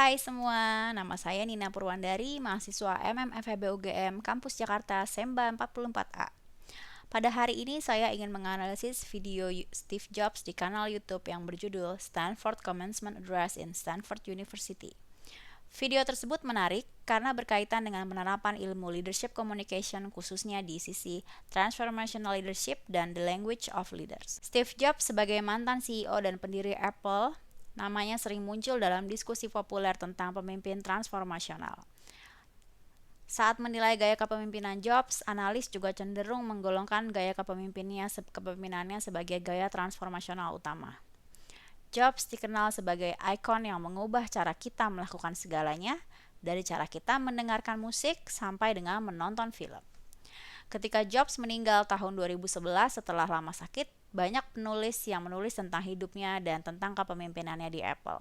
Hai semua, nama saya Nina Purwandari, mahasiswa FEB UGM Kampus Jakarta Semba 44A. Pada hari ini saya ingin menganalisis video Steve Jobs di kanal YouTube yang berjudul Stanford Commencement Address in Stanford University. Video tersebut menarik karena berkaitan dengan penerapan ilmu leadership communication khususnya di sisi transformational leadership dan the language of leaders. Steve Jobs sebagai mantan CEO dan pendiri Apple, namanya sering muncul dalam diskusi populer tentang pemimpin transformasional. Saat menilai gaya kepemimpinan Jobs, analis juga cenderung menggolongkan gaya kepemimpinannya sebagai gaya transformasional utama. Jobs dikenal sebagai ikon yang mengubah cara kita melakukan segalanya, dari cara kita mendengarkan musik sampai dengan menonton film. Ketika Jobs meninggal tahun 2011 setelah lama sakit, banyak penulis yang menulis tentang hidupnya dan tentang kepemimpinannya di Apple.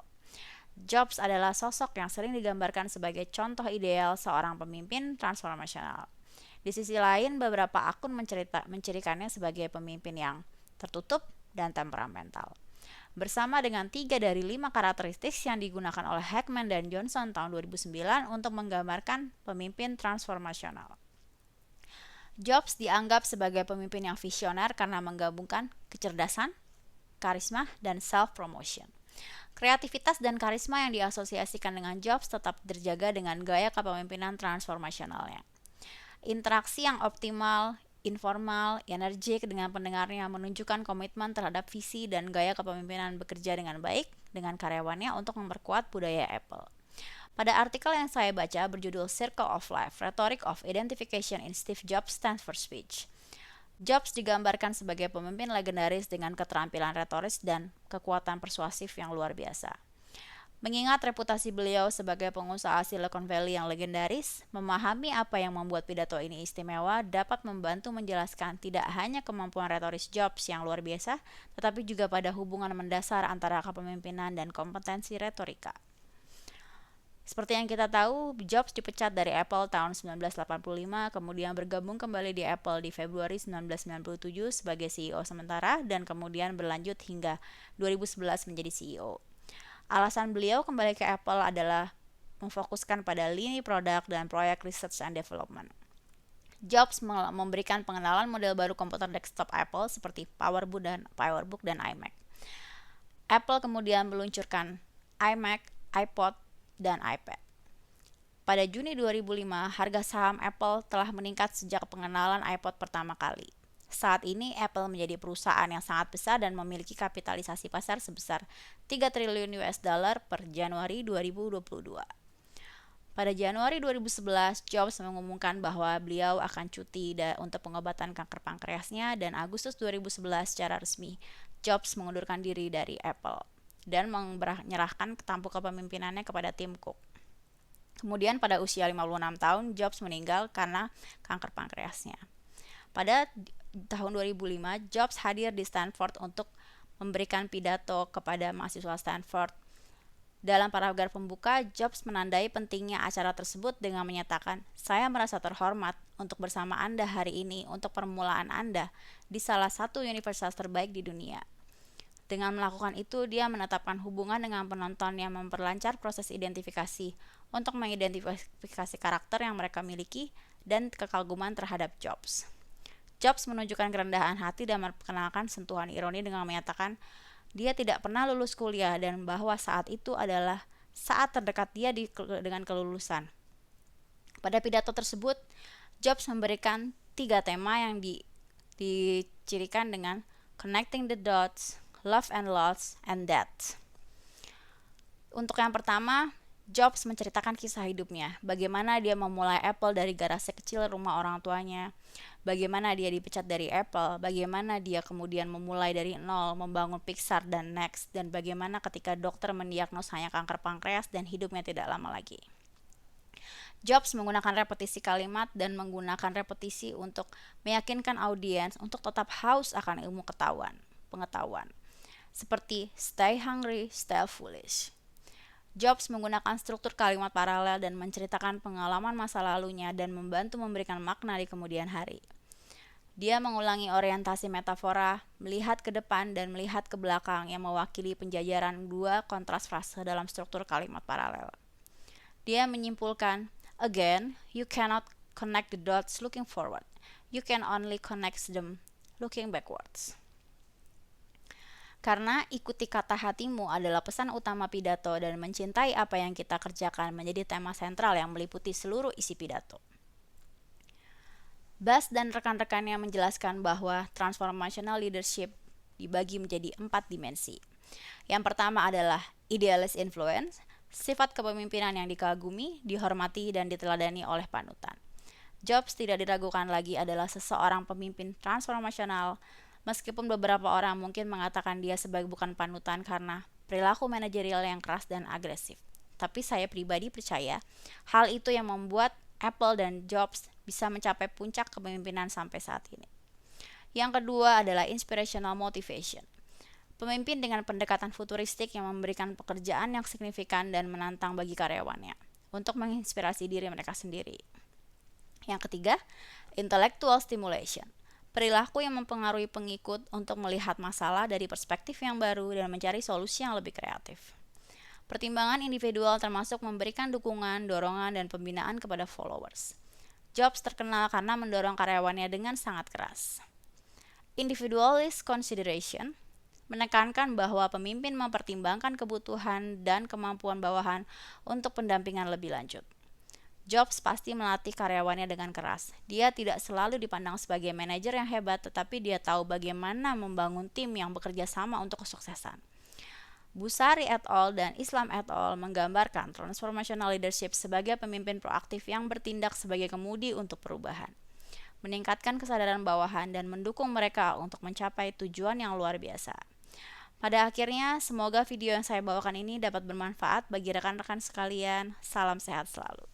Jobs adalah sosok yang sering digambarkan sebagai contoh ideal seorang pemimpin transformasional. Di sisi lain, beberapa akun mencirikannya sebagai pemimpin yang tertutup dan temperamental. Bersama dengan 3 dari 5 karakteristik yang digunakan oleh Heckman dan Johnson tahun 2009 untuk menggambarkan pemimpin transformasional. Jobs dianggap sebagai pemimpin yang visioner karena menggabungkan kecerdasan, karisma, dan self-promotion. Kreativitas dan karisma yang diasosiasikan dengan Jobs tetap terjaga dengan gaya kepemimpinan transformasionalnya. Interaksi yang optimal, informal, energik dengan pendengarnya menunjukkan komitmen terhadap visi dan gaya kepemimpinan bekerja dengan baik dengan karyawannya untuk memperkuat budaya Apple. Pada artikel yang saya baca berjudul Circle of Life, Rhetoric of Identification in Steve Jobs' Stanford Speech, Jobs digambarkan sebagai pemimpin legendaris dengan keterampilan retoris dan kekuatan persuasif yang luar biasa. Mengingat reputasi beliau sebagai pengusaha Silicon Valley yang legendaris, memahami apa yang membuat pidato ini istimewa dapat membantu menjelaskan tidak hanya kemampuan retoris Jobs yang luar biasa, tetapi juga pada hubungan mendasar antara kepemimpinan dan kompetensi retorika. Seperti yang kita tahu, Jobs dipecat dari Apple tahun 1985, kemudian bergabung kembali di Apple di Februari 1997 sebagai CEO sementara dan kemudian berlanjut hingga 2011 menjadi CEO. Alasan beliau kembali ke Apple adalah memfokuskan pada lini produk dan proyek research and development. Jobs memberikan pengenalan model baru komputer desktop Apple seperti PowerBook dan iMac. Apple kemudian meluncurkan iMac, iPod, dan iPad. Pada Juni 2005, harga saham Apple telah meningkat sejak pengenalan iPod pertama kali. Saat ini Apple menjadi perusahaan yang sangat besar dan memiliki kapitalisasi pasar sebesar 3 triliun US dollar per Januari 2022. Pada Januari 2011, Jobs mengumumkan bahwa beliau akan cuti untuk pengobatan kanker pankreasnya dan Agustus 2011 secara resmi Jobs mengundurkan diri dari Apple dan menyerahkan tampuk kepemimpinannya kepada Tim Cook. Kemudian pada usia 56 tahun, Jobs meninggal karena kanker pankreasnya. Pada tahun 2005, Jobs hadir di Stanford untuk memberikan pidato kepada mahasiswa Stanford. Dalam paragraf pembuka, Jobs menandai pentingnya acara tersebut dengan menyatakan, "Saya merasa terhormat untuk bersama Anda hari ini untuk permulaan Anda di salah satu universitas terbaik di dunia." Dengan melakukan itu, dia menetapkan hubungan dengan penonton yang memperlancar proses identifikasi untuk mengidentifikasi karakter yang mereka miliki dan kekaguman terhadap Jobs. Jobs menunjukkan kerendahan hati dan memperkenalkan sentuhan ironi dengan menyatakan dia tidak pernah lulus kuliah dan bahwa saat itu adalah saat terdekat dia dengan kelulusan. Pada pidato tersebut, Jobs memberikan 3 tema yang dicirikan dengan connecting the dots, love and loss, and death. Untuk yang pertama, Jobs menceritakan kisah hidupnya, bagaimana dia memulai Apple dari garasi kecil rumah orang tuanya, bagaimana dia dipecat dari Apple, bagaimana dia kemudian memulai dari nol, membangun Pixar dan Next, dan bagaimana ketika dokter mendiagnosanya kanker pankreas dan hidupnya tidak lama lagi. Jobs menggunakan repetisi kalimat dan menggunakan repetisi untuk meyakinkan audiens untuk tetap haus akan ilmu pengetahuan. Seperti stay hungry, stay foolish. Jobs menggunakan struktur kalimat paralel dan menceritakan pengalaman masa lalunya dan membantu memberikan makna di kemudian hari. Dia mengulangi orientasi metafora, melihat ke depan dan melihat ke belakang yang mewakili penjajaran 2 kontras frase dalam struktur kalimat paralel. Dia menyimpulkan, again, you cannot connect the dots looking forward. You can only connect them looking backwards. Karena ikuti kata hatimu adalah pesan utama pidato dan mencintai apa yang kita kerjakan menjadi tema sentral yang meliputi seluruh isi pidato. Bas dan rekan-rekannya menjelaskan bahwa transformational leadership dibagi menjadi 4 dimensi. Yang pertama adalah idealist influence, sifat kepemimpinan yang dikagumi, dihormati, dan diteladani oleh panutan. Jobs tidak diragukan lagi adalah seseorang pemimpin transformasional, meskipun beberapa orang mungkin mengatakan dia sebagai bukan panutan karena perilaku manajerial yang keras dan agresif. Tapi saya pribadi percaya hal itu yang membuat Apple dan Jobs bisa mencapai puncak kepemimpinan sampai saat ini. Yang kedua adalah inspirational motivation. Pemimpin dengan pendekatan futuristik yang memberikan pekerjaan yang signifikan dan menantang bagi karyawannya untuk menginspirasi diri mereka sendiri. Yang ketiga, intellectual stimulation. Perilaku yang mempengaruhi pengikut untuk melihat masalah dari perspektif yang baru dan mencari solusi yang lebih kreatif. Pertimbangan individual termasuk memberikan dukungan, dorongan, dan pembinaan kepada followers. Jobs terkenal karena mendorong karyawannya dengan sangat keras. Individualist consideration menekankan bahwa pemimpin mempertimbangkan kebutuhan dan kemampuan bawahan untuk pendampingan lebih lanjut. Jobs pasti melatih karyawannya dengan keras. Dia tidak selalu dipandang sebagai manajer yang hebat, tetapi dia tahu bagaimana membangun tim yang bekerja sama untuk kesuksesan. Busari et al. Dan Islam et al. Menggambarkan transformational leadership sebagai pemimpin proaktif yang bertindak sebagai kemudi untuk perubahan, meningkatkan kesadaran bawahan, dan mendukung mereka untuk mencapai tujuan yang luar biasa. Pada akhirnya, semoga video yang saya bawakan ini dapat bermanfaat bagi rekan-rekan sekalian. Salam sehat selalu.